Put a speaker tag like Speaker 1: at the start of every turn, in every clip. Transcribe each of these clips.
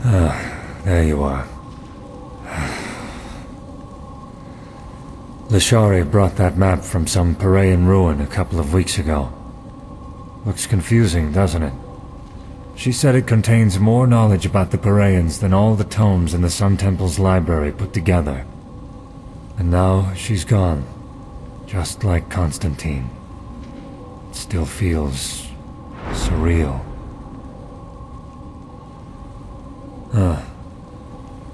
Speaker 1: There you are. Lashari brought that map from some Parayan ruin a couple of weeks ago. Looks confusing, doesn't it? She said it contains more knowledge about the Parayans than all the tomes in the Sun Temple's library put together. And now she's gone, just like Constantine. It still feels surreal.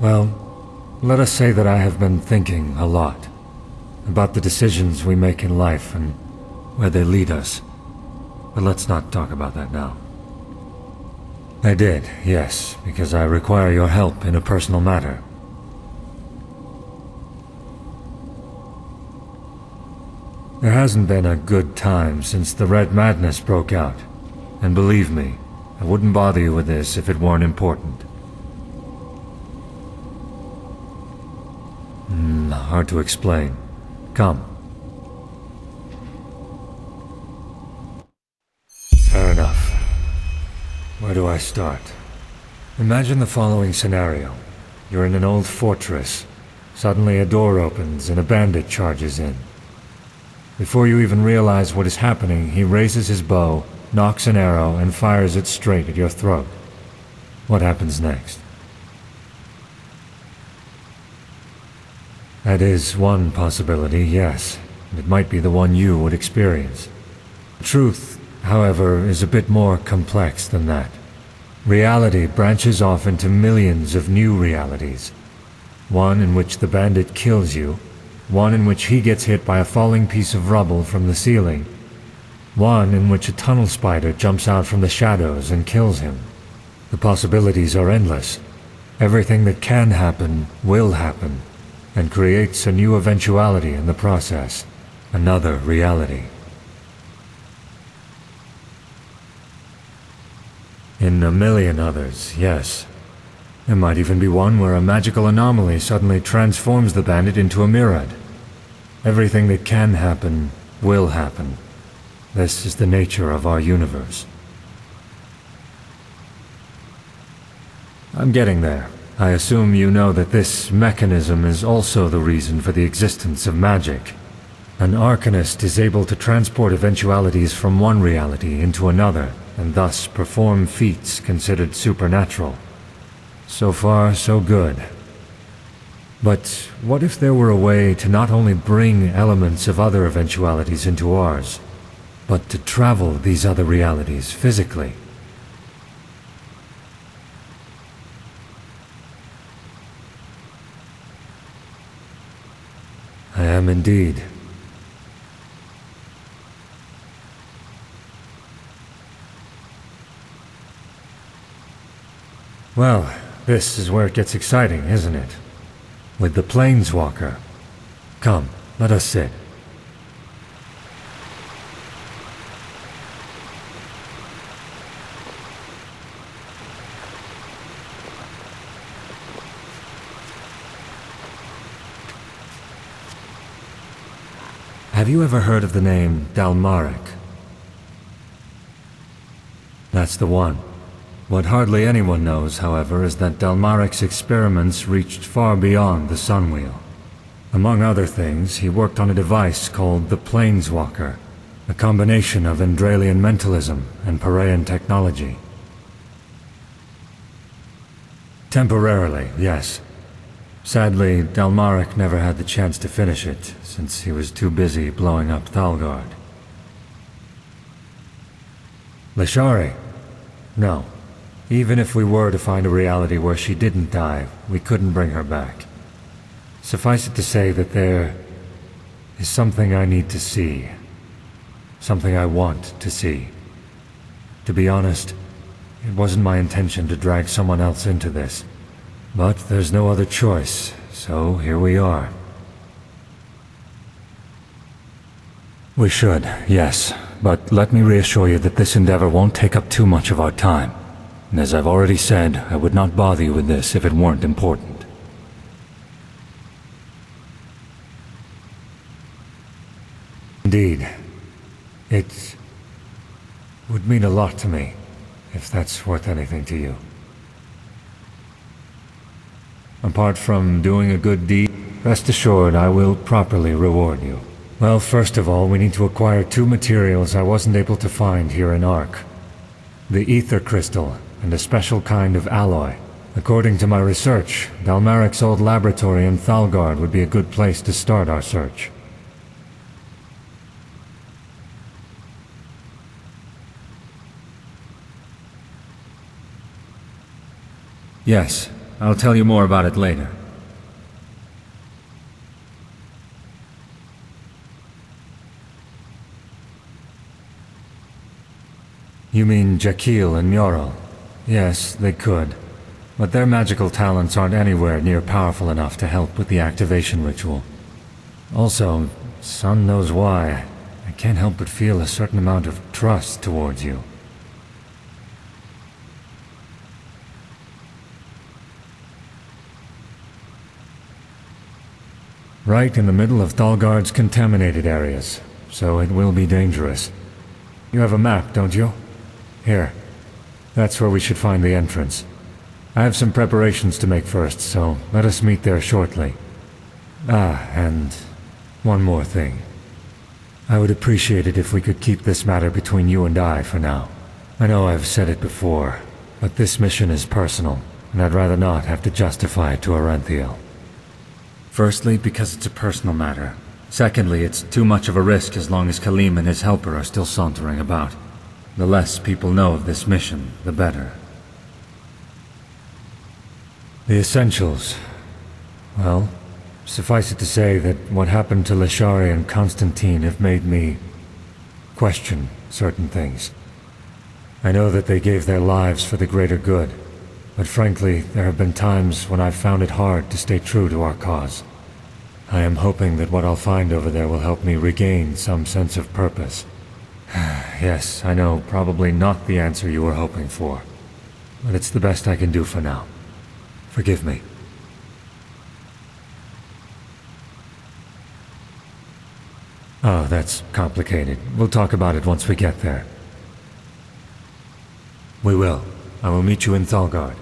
Speaker 1: Well, let us say that I have been thinking a lot about the decisions we make in life and where they lead us. But let's not talk about that now. I did, yes, because I require your help in a personal matter. There hasn't been a good time since the Red Madness broke out. And believe me, I wouldn't bother you with this if it weren't important. Hard to explain. Come. Fair enough. Where do I start? Imagine the following scenario. You're in an old fortress. Suddenly a door opens and a bandit charges in. Before you even realize what is happening, he raises his bow, nocks an arrow, and fires it straight at your throat. What happens next? That is one possibility, yes. It might be the one you would experience. The truth, however, is a bit more complex than that. Reality branches off into millions of new realities. One in which the bandit kills you, one in which he gets hit by a falling piece of rubble from the ceiling, one in which a tunnel spider jumps out from the shadows and kills him. The possibilities are endless. Everything that can happen will happen, and creates a new eventuality in the process, another reality. In a million others, yes. There might even be one where a magical anomaly suddenly transforms the bandit into a Mirad. Everything that can happen will happen. This is the nature of our universe. I'm getting there. I assume you know that this mechanism is also the reason for the existence of magic. An arcanist is able to transport eventualities from one reality into another, and thus perform feats considered supernatural. So far, so good. But what if there were a way to not only bring elements of other eventualities into ours, but to travel these other realities physically? I am indeed. Well, this is where it gets exciting, isn't it? With the Planeswalker. Come, let us sit. Have you ever heard of the name Dalmarek? That's the one. What hardly anyone knows, however, is that Dalmarek's experiments reached far beyond the Sunwheel. Among other things, he worked on a device called the Planeswalker, a combination of Enderalian mentalism and Parayan technology. Temporarily, yes. Sadly, Dalmarek never had the chance to finish it, since he was too busy blowing up Thalgard. Lashari? No. Even if we were to find a reality where she didn't die, we couldn't bring her back. Suffice it to say that there is something I need to see. Something I want to see. To be honest, it wasn't my intention to drag someone else into this. But there's no other choice, so here we are. We should, yes, but let me reassure you that this endeavor won't take up too much of our time. And as I've already said, I would not bother you with this if it weren't important. Indeed. It would mean a lot to me, if that's worth anything to you. Apart from doing a good deed, rest assured I will properly reward you. Well, first of all, we need to acquire 2 materials I wasn't able to find here in Ark. The ether crystal, and a special kind of alloy. According to my research, Dalmaric's old laboratory in Thalgard would be a good place to start our search. Yes, I'll tell you more about it later. You mean Jakil and Mjorl? Yes, they could. But their magical talents aren't anywhere near powerful enough to help with the activation ritual. Also, son knows why, I can't help but feel a certain amount of trust towards you. Right in the middle of Thalgard's contaminated areas, so it will be dangerous. You have a map, don't you? Here. That's where we should find the entrance. I have some preparations to make first, so let us meet there shortly. And one more thing. I would appreciate it if we could keep this matter between you and I for now. I know I've said it before, but this mission is personal, and I'd rather not have to justify it to Aranthiel. Firstly, because it's a personal matter. Secondly, it's too much of a risk as long as Khalim and his helper are still sauntering about. The less people know of this mission, the better. The essentials. Well, suffice it to say that what happened to Lashari and Constantine have made me question certain things. I know that they gave their lives for the greater good, but frankly, there have been times when I've found it hard to stay true to our cause. I am hoping that what I'll find over there will help me regain some sense of purpose. Yes, I know, probably not the answer you were hoping for, but it's the best I can do for now. Forgive me. Oh, that's complicated. We'll talk about it once we get there. We will. I will meet you in Thalgard.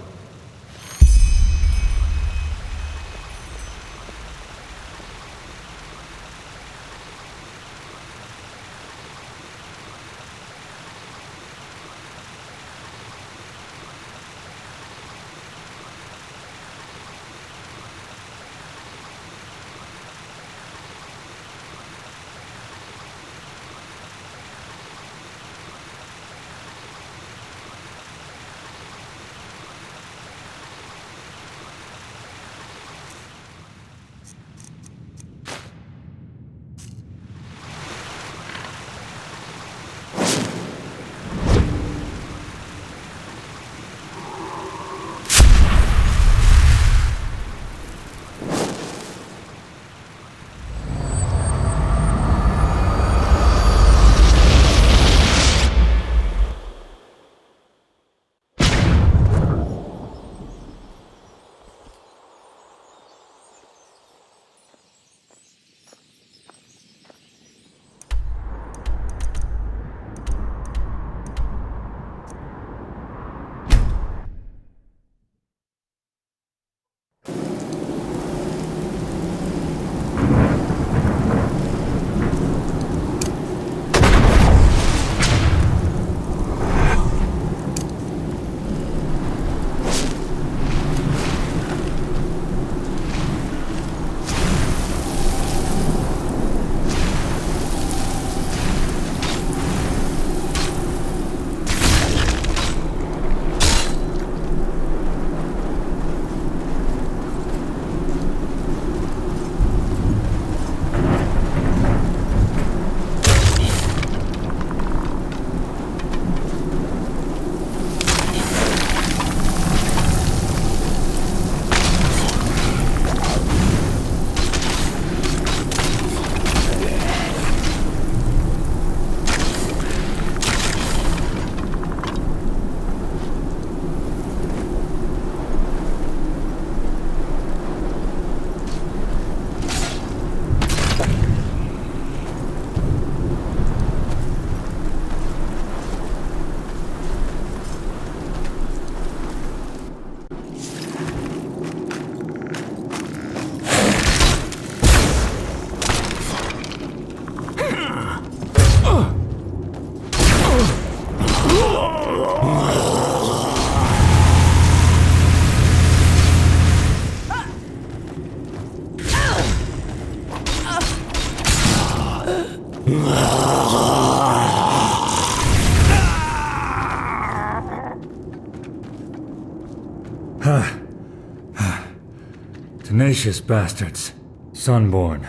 Speaker 1: Tenacious bastards. Sunborn.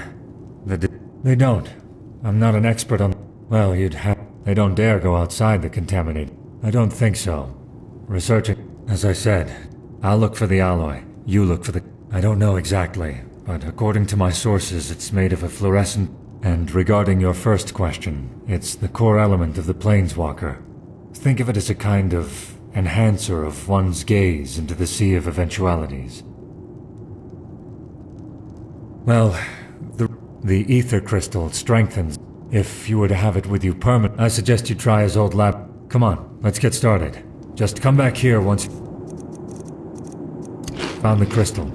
Speaker 1: They don't. I'm not an expert on... Well, you'd have... They don't dare go outside the contaminated. I don't think so. Researching... As I said, I'll look for the alloy. You look for the... I don't know exactly, but according to my sources, it's made of a fluorescent... And regarding your first question, it's the core element of the Planeswalker. Think of it as a kind of enhancer of one's gaze into the sea of eventualities. Well, the ether crystal strengthens. If you were to have it with you permanent, I suggest you try his old lab. Come on, let's get started. Just come back here once you found the crystal.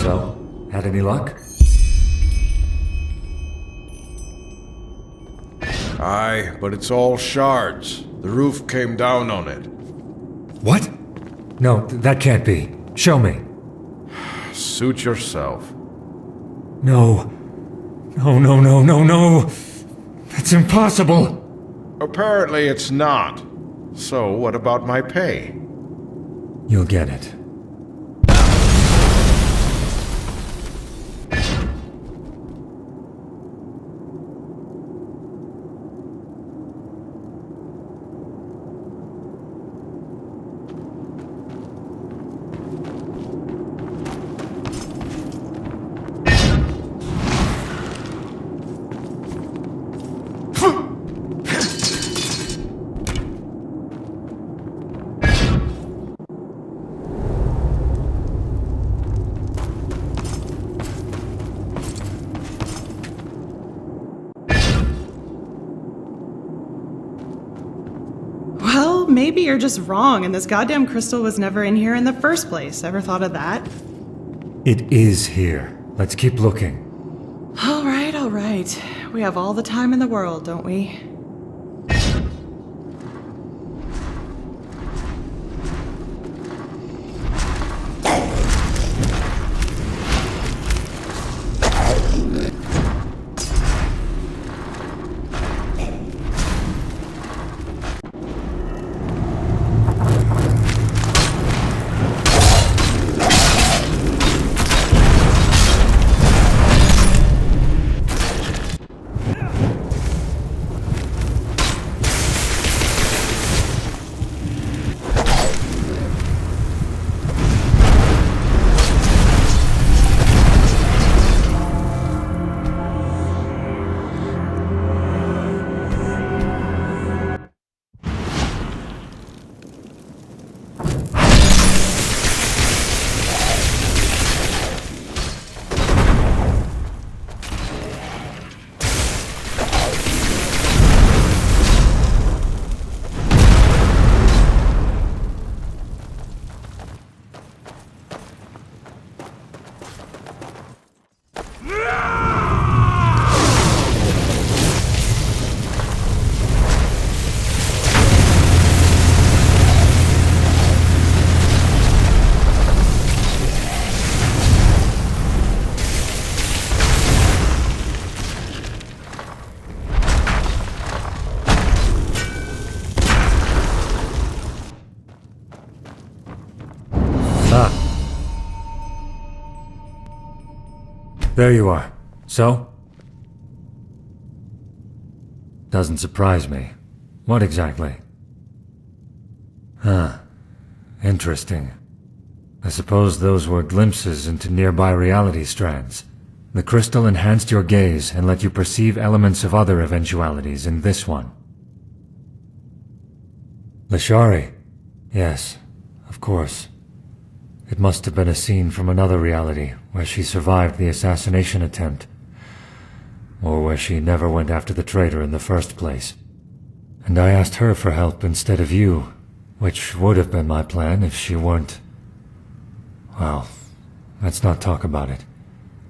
Speaker 1: So, had any luck?
Speaker 2: Aye, but it's all shards. The roof came down on it.
Speaker 1: What? No, that can't be. Show me.
Speaker 2: Suit yourself.
Speaker 1: No. No. That's impossible.
Speaker 2: Apparently it's not. So what about my pay?
Speaker 1: You'll get it.
Speaker 3: Well, maybe you're just wrong and this goddamn crystal was never in here in the first place. Ever thought of that?
Speaker 1: It is here. Let's keep looking.
Speaker 3: All right. We have all the time in the world, don't we?
Speaker 1: There you are. So? Doesn't surprise me. What exactly? Huh. Interesting. I suppose those were glimpses into nearby reality strands. The crystal enhanced your gaze and let you perceive elements of other eventualities in this one. Lashari? Yes, of course. It must have been a scene from another reality, where she survived the assassination attempt. Or where she never went after the traitor in the first place. And I asked her for help instead of you, which would have been my plan if she weren't... Well, let's not talk about it.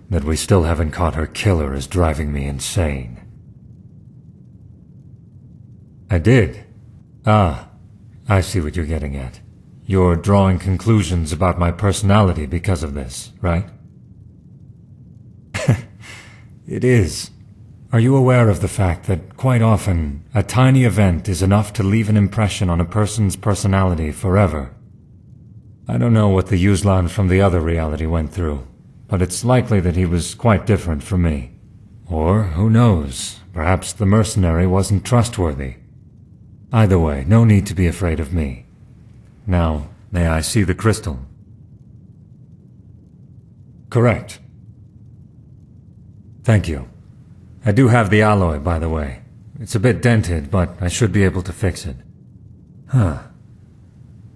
Speaker 1: That we still haven't caught her killer is driving me insane. I did? Ah, I see what you're getting at. You're drawing conclusions about my personality because of this, right? It is. Are you aware of the fact that, quite often, a tiny event is enough to leave an impression on a person's personality forever? I don't know what the Yuzlan from the other reality went through, but it's likely that he was quite different from me. Or, who knows, perhaps the mercenary wasn't trustworthy. Either way, no need to be afraid of me. Now, may I see the crystal? Correct. Thank you. I do have the alloy, by the way. It's a bit dented, but I should be able to fix it. Huh.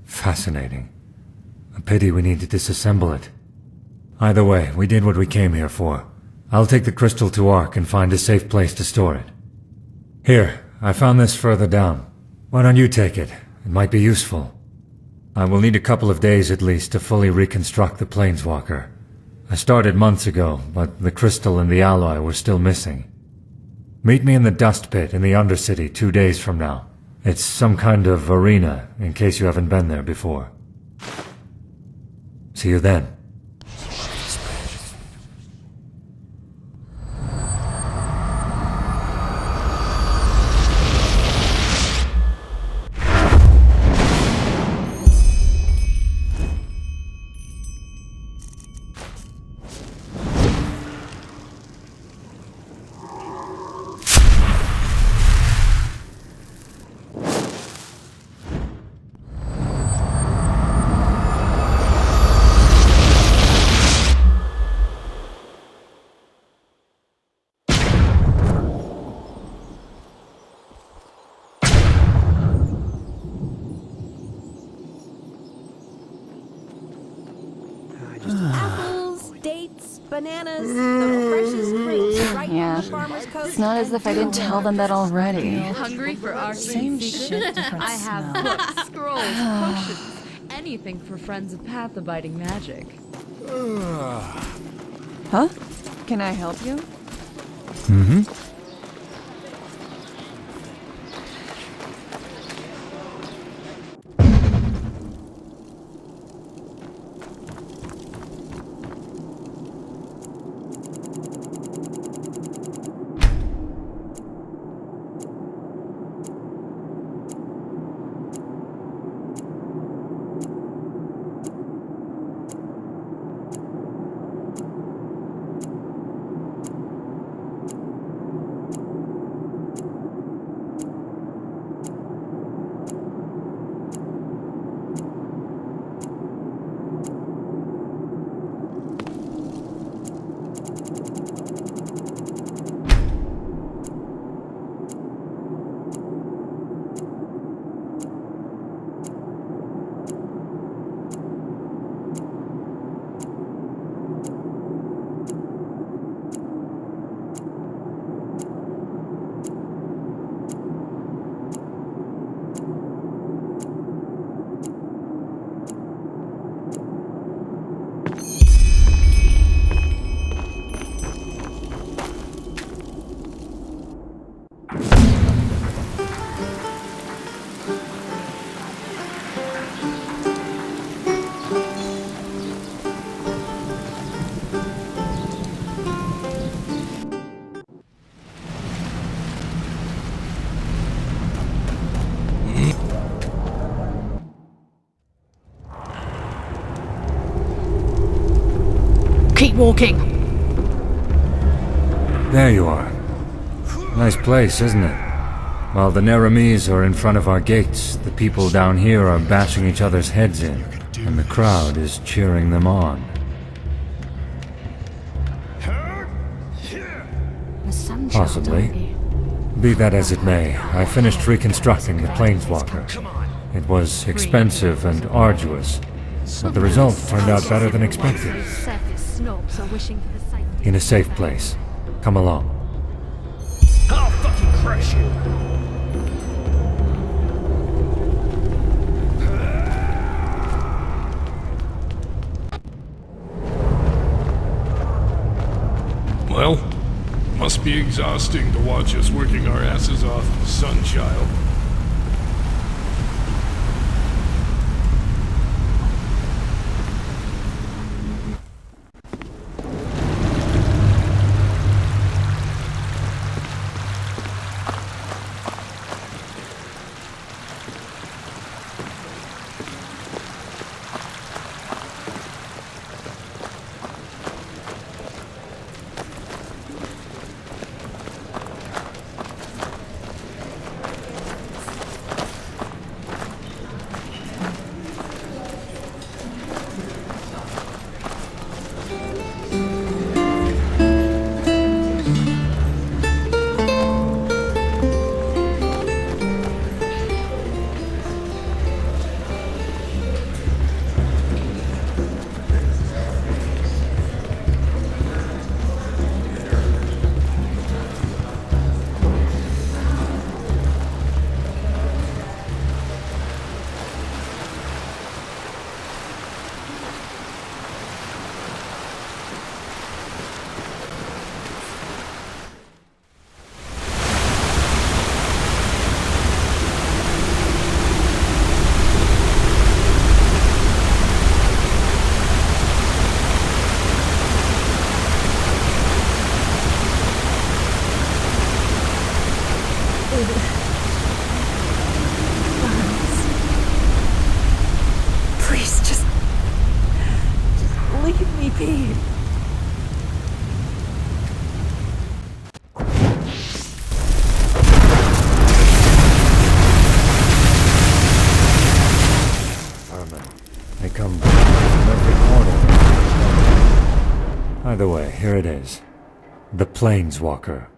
Speaker 1: Fascinating. A pity we need to disassemble it. Either way, we did what we came here for. I'll take the crystal to Ark and find a safe place to store it. Here, I found this further down. Why don't you take it? It might be useful. I will need a couple of days at least to fully reconstruct the Planeswalker. I started months ago, but the crystal and the alloy were still missing. Meet me in the dust pit in the Undercity 2 days from now. It's some kind of arena, in case you haven't been there before. See you then.
Speaker 4: Apples, dates, bananas, the freshest fruits right
Speaker 5: Yeah.
Speaker 4: from the farmer's coast.
Speaker 5: It's not as if I didn't tell them that already.
Speaker 6: Hungry for our
Speaker 5: Same
Speaker 6: secret?
Speaker 5: shit, different
Speaker 6: I have
Speaker 5: smell.
Speaker 6: books, scrolls, potions, anything for friends of path-abiding magic.
Speaker 5: Huh? Can I help you?
Speaker 1: Mm-hmm.
Speaker 7: Keep walking.
Speaker 1: There you are. Nice place, isn't it? While the Neramis are in front of our gates, the people down here are bashing each other's heads in, and the crowd is cheering them on. Possibly. Be that as it may, I finished reconstructing the Planeswalker. It was expensive and arduous, but the result turned out better than expected. In a safe place. Come along.
Speaker 7: I'll fucking crush you!
Speaker 8: Well, must be exhausting to watch us working our asses off, Sunchild.
Speaker 5: Please, just leave me be.
Speaker 1: They come from every corner. Either way, here it is. The Planeswalker.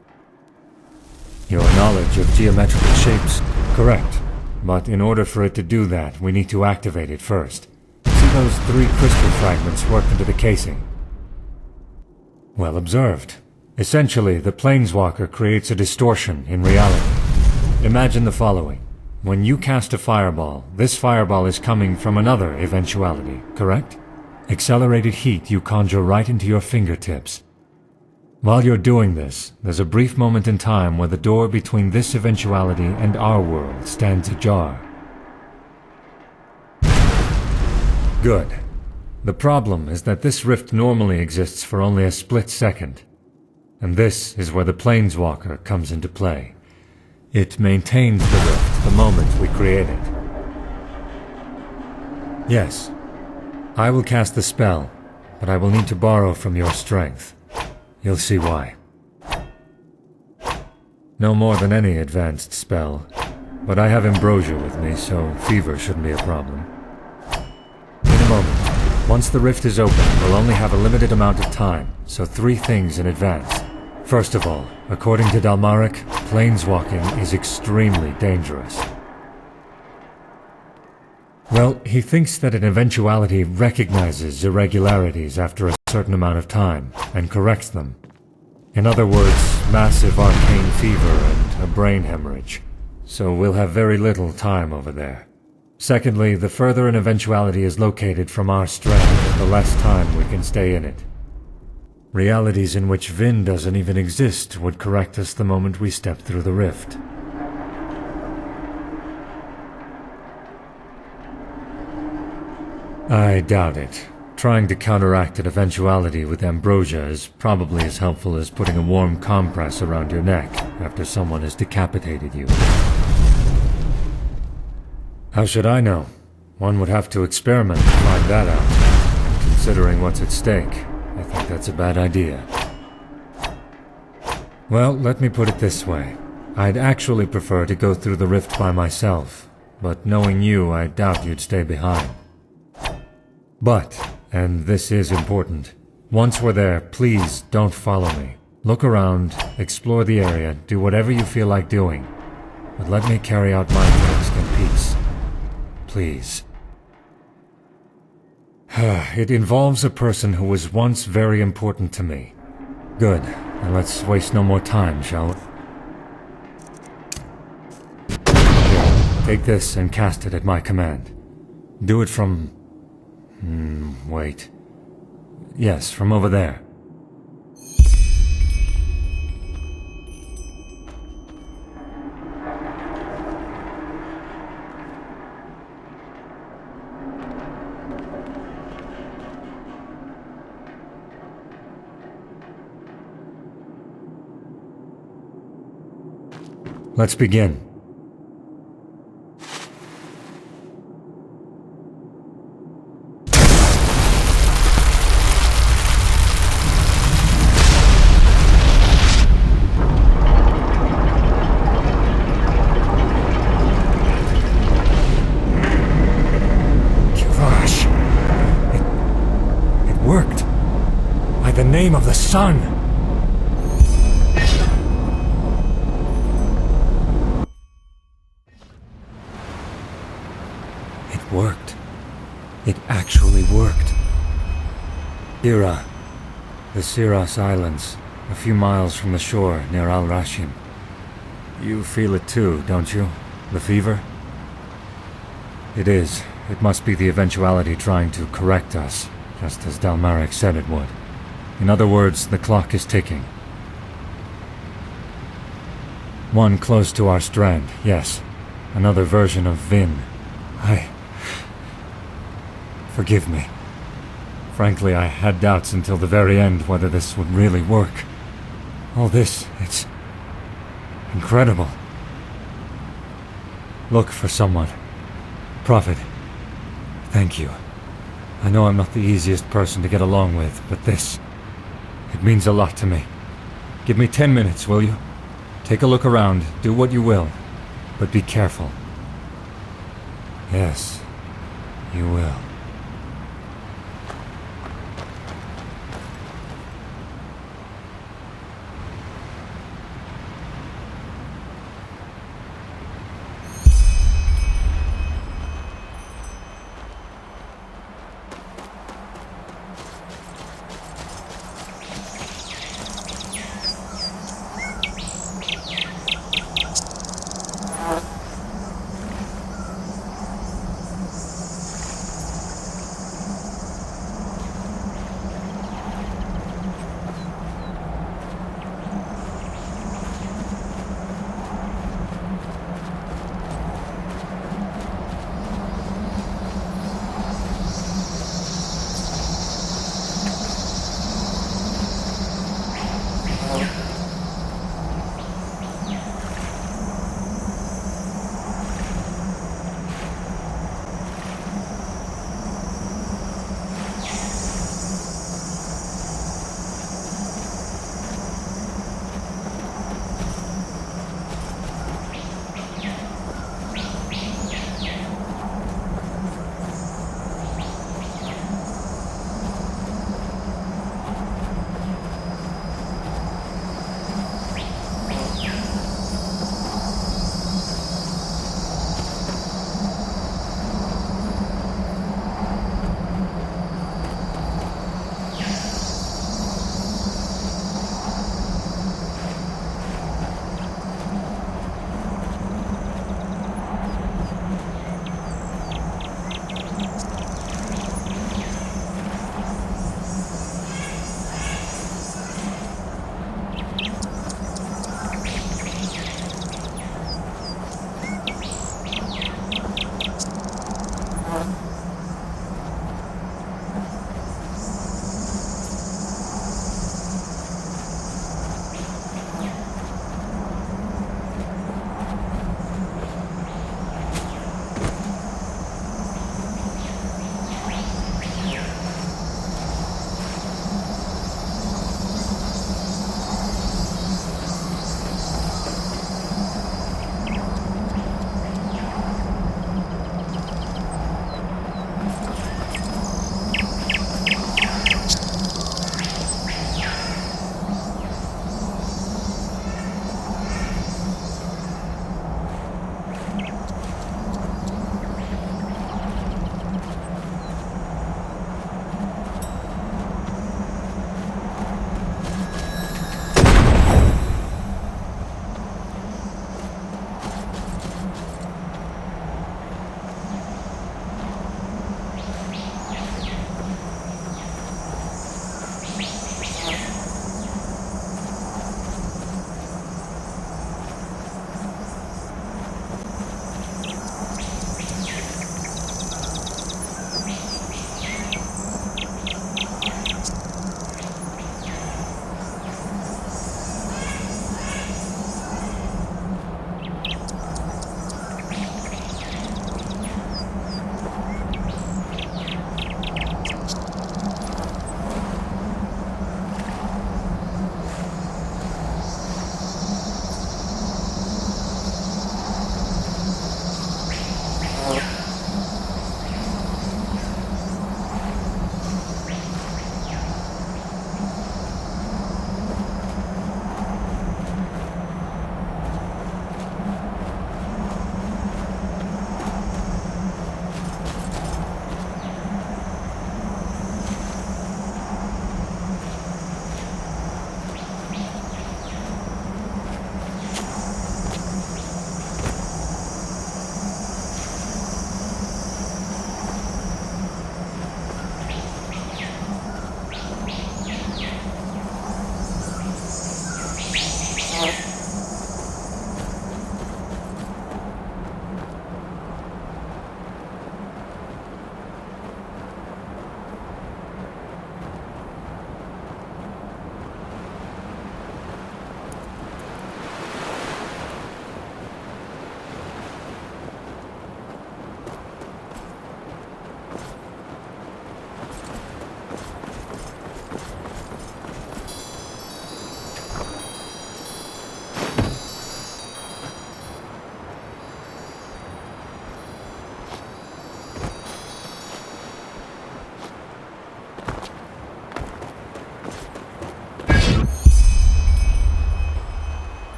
Speaker 1: Your knowledge of geometrical shapes, correct. But in order for it to do that, we need to activate it first. See those 3 crystal fragments worked into the casing? Well observed. Essentially, the Planeswalker creates a distortion in reality. Imagine the following. When you cast a fireball, this fireball is coming from another eventuality, correct? Accelerated heat you conjure right into your fingertips. While you're doing this, there's a brief moment in time where the door between this eventuality and our world stands ajar. Good. The problem is that this rift normally exists for only a split second. And this is where the Planeswalker comes into play. It maintains the rift the moment we create it. Yes, I will cast the spell, but I will need to borrow from your strength. You'll see why. No more than any advanced spell, but I have ambrosia with me, so fever shouldn't be a problem. In a moment. Once the rift is open, we'll only have a limited amount of time, so 3 things in advance. First of all, according to Dalmaric, planeswalking is extremely dangerous. Well, he thinks that an eventuality recognizes irregularities after a certain amount of time, and corrects them. In other words, massive arcane fever and a brain hemorrhage. So we'll have very little time over there. Secondly, the further an eventuality is located from our strand, the less time we can stay in it. Realities in which Vin doesn't even exist would correct us the moment we step through the rift. I doubt it. Trying to counteract an eventuality with ambrosia is probably as helpful as putting a warm compress around your neck after someone has decapitated you. How should I know? One would have to experiment to find that out. And considering what's at stake, I think that's a bad idea. Well, let me put it this way. I'd actually prefer to go through the rift by myself, but knowing you, I doubt you'd stay behind. But, and this is important, once we're there, please don't follow me. Look around, explore the area, do whatever you feel like doing. But let me carry out my task in peace. Please. It involves a person who was once very important to me. Good. Now let's waste no more time, shall we? Here, take this and cast it at my command. Do it from... wait. Yes, from over there. Let's begin. Gosh, it worked. By the name of the sun. Worked. It actually worked. Ira, the Siras Islands, a few miles from the shore near Al-Rashim. You feel it too, don't you? The fever? It is. It must be the eventuality trying to correct us, just as Dalmaric said it would. In other words, the clock is ticking. One close to our strand, yes. Another version of Vin. Forgive me. Frankly, I had doubts until the very end whether this would really work. All this, it's... incredible. Look for someone. Prophet, thank you. I know I'm not the easiest person to get along with, but this... it means a lot to me. Give me 10 minutes, will you? Take a look around, do what you will, but be careful. Yes, you will.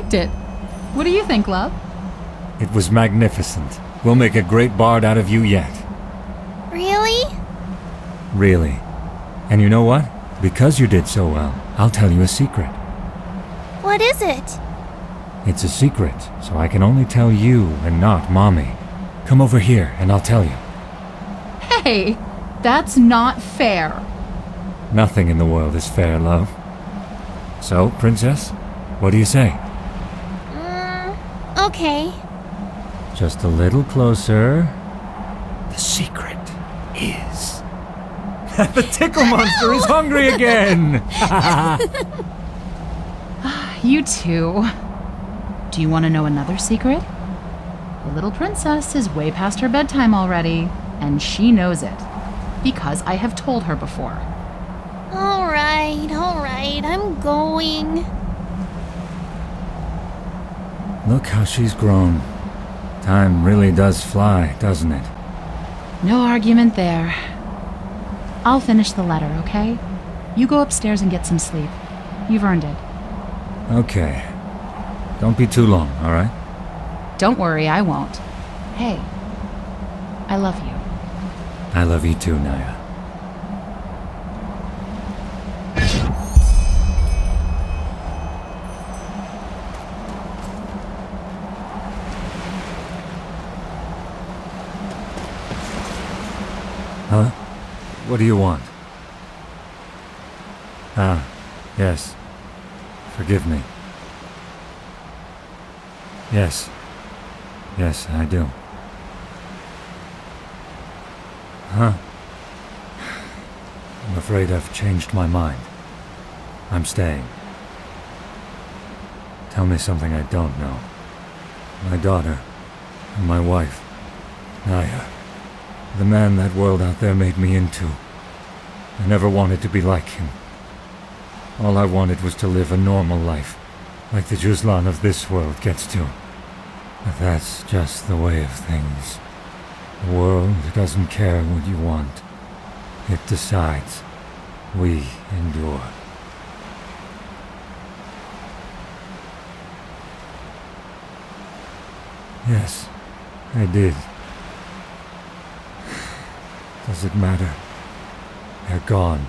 Speaker 9: liked it. What do you think, love?
Speaker 1: It was magnificent. We'll make a great bard out of you yet.
Speaker 10: Really?
Speaker 1: Really. And you know what? Because you did so well, I'll tell you a secret.
Speaker 10: What is it?
Speaker 1: It's a secret, so I can only tell you and not Mommy. Come over here and I'll tell you.
Speaker 9: Hey, that's not fair.
Speaker 1: Nothing in the world is fair, love. So, Princess, what do you say?
Speaker 10: Okay.
Speaker 1: Just a little closer. The secret is... the tickle monster is hungry again!
Speaker 9: You too. Do you want to know another secret? The little princess is way past her bedtime already, and she knows it. Because I have told her before.
Speaker 10: Alright, I'm going.
Speaker 1: Look how she's grown. Time really does fly, doesn't it?
Speaker 9: No argument there. I'll finish the letter, okay? You go upstairs and get some sleep. You've earned it.
Speaker 1: Okay. Don't be too long, alright?
Speaker 9: Don't worry, I won't. Hey, I love you.
Speaker 1: I love you too, Naya. Huh? What do you want? Ah, yes. Forgive me. Yes. Yes, I do. Huh? I'm afraid I've changed my mind. I'm staying. Tell me something I don't know. My daughter and my wife, Naya. The man that world out there made me into. I never wanted to be like him. All I wanted was to live a normal life, like the Juzlan of this world gets to. But that's just the way of things. The world doesn't care what you want. It decides. We endure. Yes, I did. Does it matter? They're gone.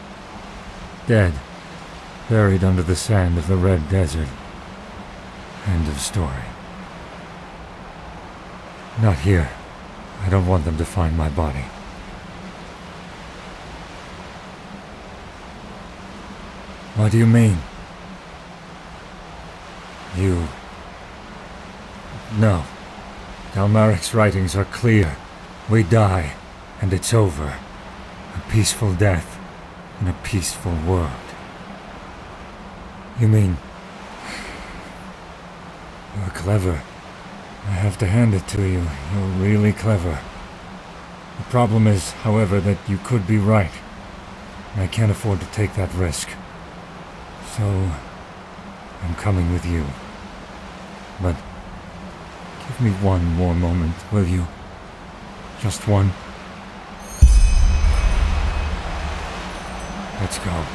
Speaker 1: Dead. Buried under the sand of the Red Desert. End of story. Not here. I don't want them to find my body. What do you mean? You... No. Dalmaric's writings are clear. We die, and it's over. A peaceful death in a peaceful world. You mean... You're clever. I have to hand it to you. You're really clever. The problem is, however, that you could be right. And I can't afford to take that risk. So... I'm coming with you. But... give me one more moment, will you? Just one. Let's go.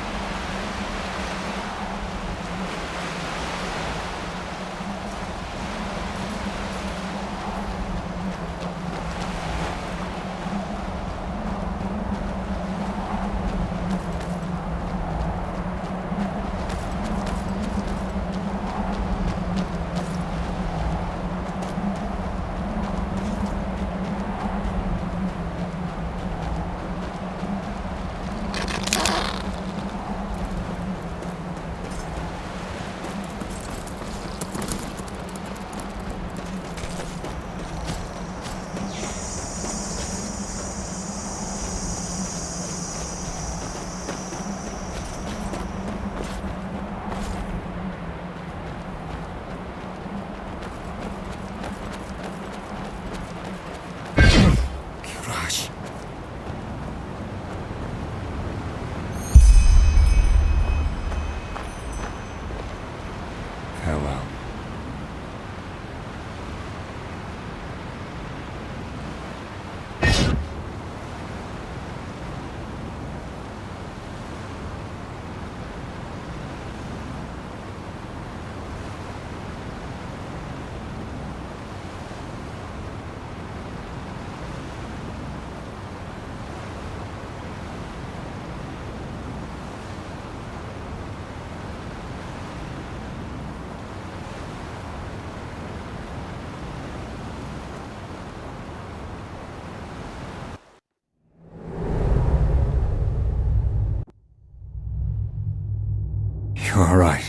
Speaker 1: All right.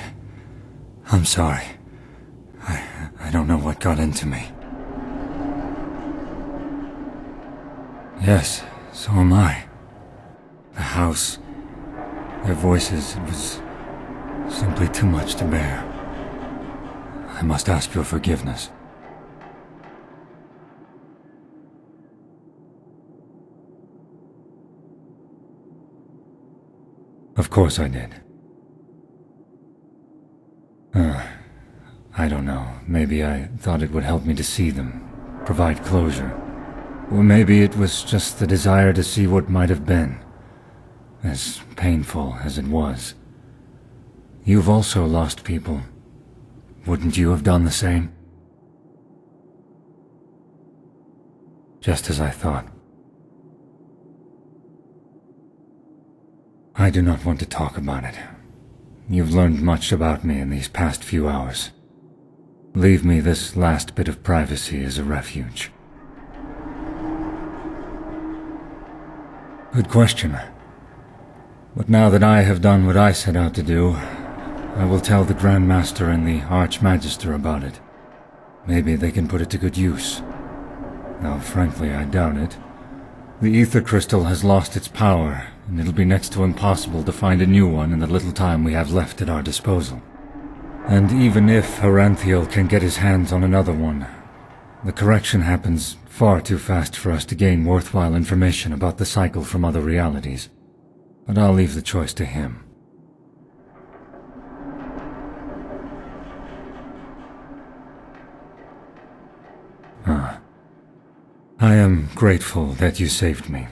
Speaker 1: I'm sorry. I don't know what got into me. Yes, so am I. The house, their voices, it was simply too much to bear. I must ask your forgiveness. Of course I did. I don't know. Maybe I thought it would help me to see them, provide closure. Or maybe it was just the desire to see what might have been, as painful as it was. You've also lost people. Wouldn't you have done the same? Just as I thought. I do not want to talk about it. You've learned much about me in these past few hours. Leave me this last bit of privacy as a refuge. Good question. But now that I have done what I set out to do, I will tell the Grand Master and the Archmagister about it. Maybe they can put it to good use. Though frankly, I doubt it. The ether crystal has lost its power, and it'll be next to impossible to find a new one in the little time we have left at our disposal. And even if Heranthiel can get his hands on another one, the correction happens far too fast for us to gain worthwhile information about the cycle from other realities. But I'll leave the choice to him. I am grateful that you saved me.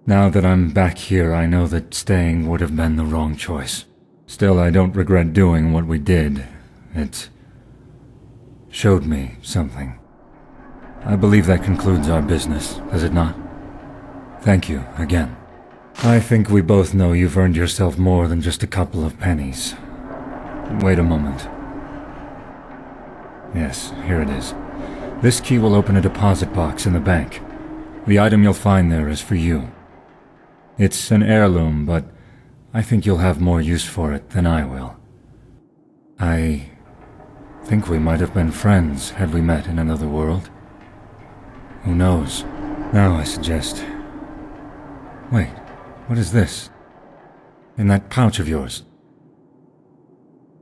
Speaker 1: Now that I'm back here, I know that staying would have been the wrong choice. Still, I don't regret doing what we did. It showed me something. I believe that concludes our business, does it not? Thank you, again. I think we both know you've earned yourself more than just a couple of pennies. Wait a moment. Yes, here it is. This key will open a deposit box in the bank. The item you'll find there is for you. It's an heirloom, but I think you'll have more use for it than I will. I think we might have been friends had we met in another world. Who knows? Now I suggest... Wait, what is this? In that pouch of yours?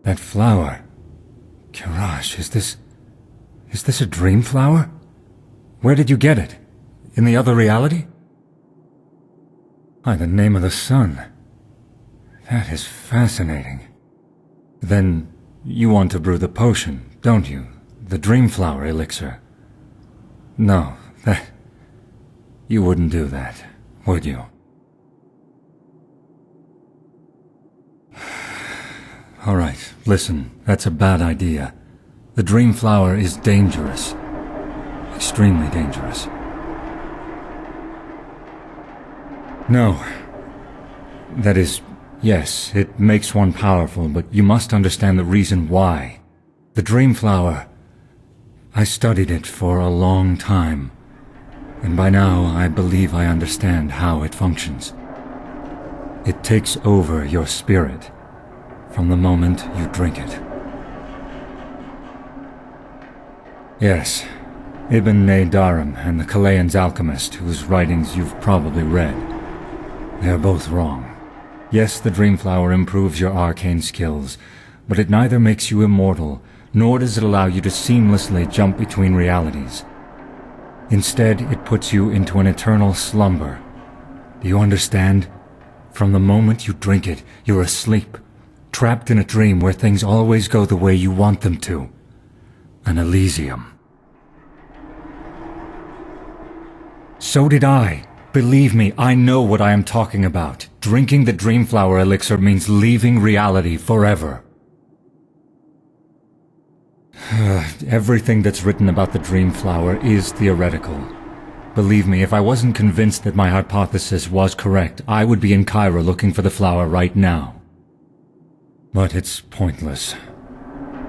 Speaker 1: That flower? Kirash, is this a dream flower? Where did you get it? In the other reality? By the name of the sun. That is fascinating. Then you want to brew the potion, don't you? The dream flower elixir. No, you wouldn't do that, would you? All right, listen, that's a bad idea. The dream flower is dangerous. Extremely dangerous. No. That is, yes, it makes one powerful, but you must understand the reason why. The dream flower, I studied it for a long time, and by now I believe I understand how it functions. It takes over your spirit from the moment you drink it. Yes, Ibn Nadarim and the Kalayan's alchemist, whose writings you've probably read. They are both wrong. Yes, the dream flower improves your arcane skills, but it neither makes you immortal, nor does it allow you to seamlessly jump between realities. Instead, it puts you into an eternal slumber. Do you understand? From the moment you drink it, you're asleep, trapped in a dream where things always go the way you want them to. An Elysium. So did I. Believe me, I know what I am talking about. Drinking the Dreamflower elixir means leaving reality forever. Everything that's written about the Dreamflower is theoretical. Believe me, if I wasn't convinced that my hypothesis was correct, I would be in Cairo looking for the flower right now. But it's pointless.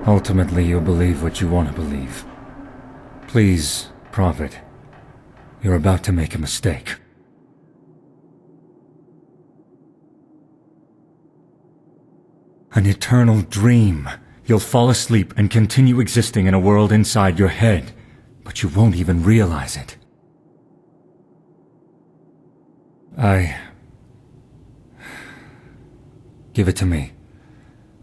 Speaker 1: Ultimately, you'll believe what you want to believe. Please, Prophet, you're about to make a mistake. An eternal dream. You'll fall asleep and continue existing in a world inside your head, but you won't even realize it. Give it to me.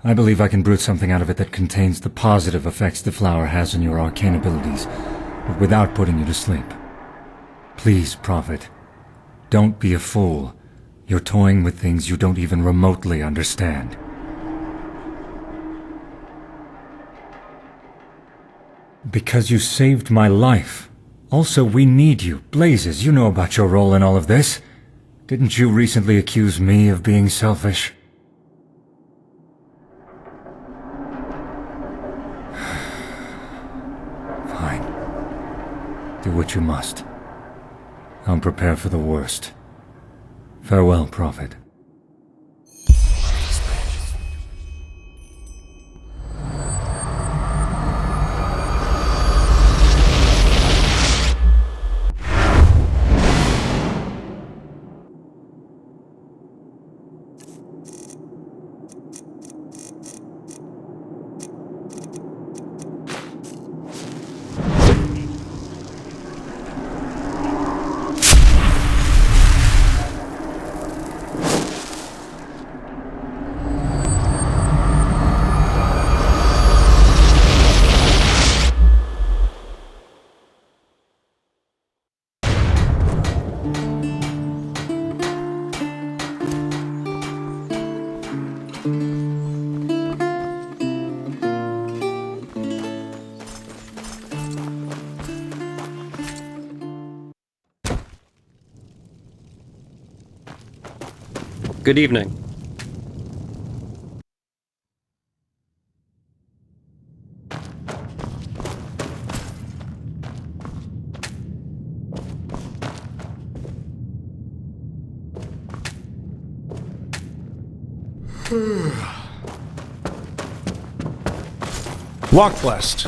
Speaker 1: I believe I can brew something out of it that contains the positive effects the flower has on your arcane abilities, but without putting you to sleep. Please, Prophet, don't be a fool. You're toying with things you don't even remotely understand. Because you saved my life. Also, we need you. Blazes, you know about your role in all of this. Didn't you recently accuse me of being selfish? Fine. Do what you must. I'll prepare for the worst. Farewell, Prophet.
Speaker 11: Good evening.
Speaker 2: Walk west.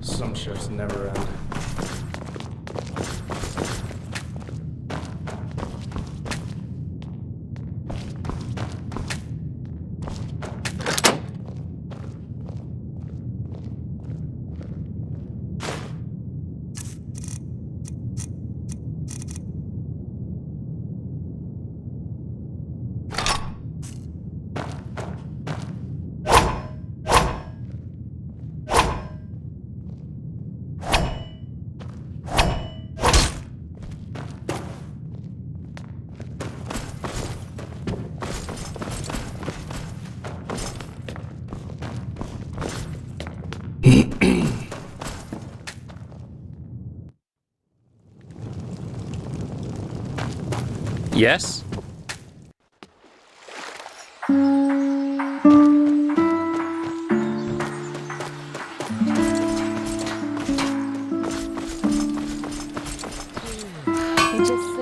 Speaker 7: Some shifts never end.
Speaker 11: Yes?
Speaker 4: He just